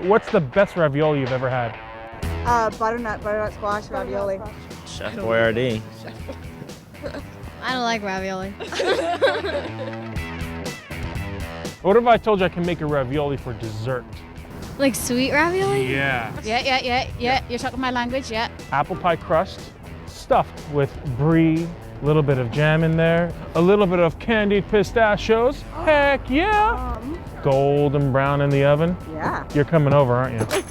What's the best ravioli you've ever had? Butternut squash ravioli. Chef Boyardee. I don't like ravioli. What if I told you I can make a ravioli for dessert? Like sweet ravioli? Yeah. Yeah. You're talking my language, yeah. Apple pie crust, stuffed with brie, a little bit of jam in there, a little bit of candied pistachios. Heck yeah! Golden brown in the oven. Yeah. You're coming over, aren't you?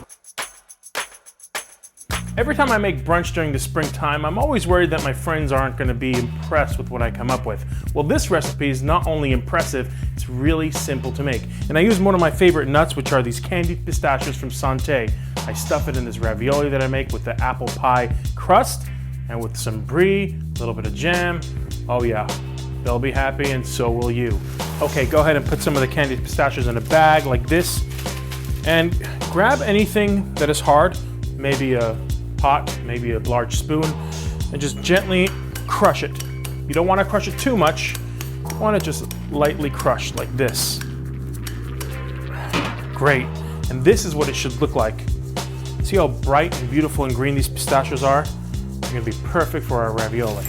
Every time I make brunch during the springtime, I'm always worried that my friends aren't going to be impressed with what I come up with. Well, this recipe is not only impressive, it's really simple to make. And I use one of my favorite nuts, which are these candied pistachios from Santé. I stuff it in this ravioli that I make with the apple pie crust and with some brie, a little bit of jam. Oh yeah, they'll be happy and so will you. Okay, go ahead and put some of the candied pistachios in a bag like this. And grab anything that is hard, maybe a pot, maybe a large spoon, and just gently crush it. You don't want to crush it too much. You want it just lightly crushed like this. Great. And this is what it should look like. See how bright and beautiful and green these pistachios are? They're going to be perfect for our ravioli.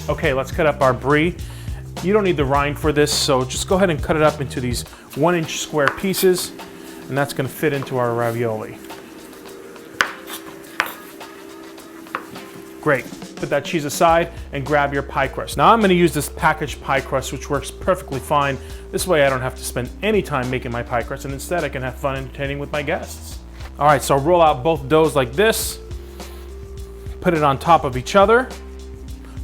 Okay, let's cut up our brie. You don't need the rind for this, so just go ahead and cut it up into these 1-inch square pieces, and that's going to fit into our ravioli. Great. Put that cheese aside and grab your pie crust. Now I'm going to use this packaged pie crust, which works perfectly fine. This way I don't have to spend any time making my pie crust, and instead I can have fun entertaining with my guests. All right, so roll out both doughs like this. Put it on top of each other.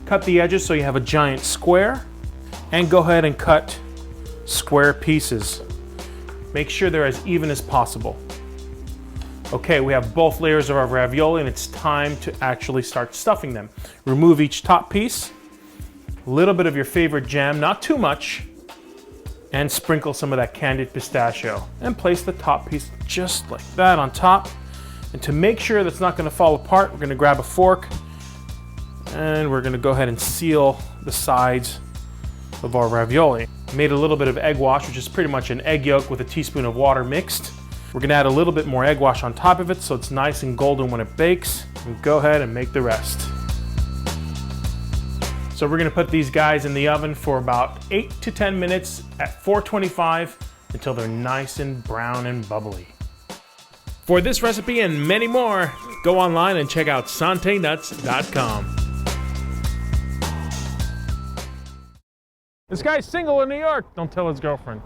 Cut the edges so you have a giant square. And go ahead and cut square pieces. Make sure they're as even as possible. Okay, we have both layers of our ravioli and it's time to actually start stuffing them. Remove each top piece, a little bit of your favorite jam, not too much, and sprinkle some of that candied pistachio. And place the top piece just like that on top. And to make sure that's not gonna fall apart, we're gonna grab a fork and we're gonna go ahead and seal the sides of our ravioli. Made a little bit of egg wash, which is pretty much an egg yolk with a teaspoon of water mixed. We're gonna add a little bit more egg wash on top of it so it's nice and golden when it bakes. And go ahead and make the rest. So we're gonna put these guys in the oven for about 8 to 10 minutes at 425 until they're nice and brown and bubbly. For this recipe and many more, go online and check out santenuts.com. This guy's single in New York. Don't tell his girlfriend.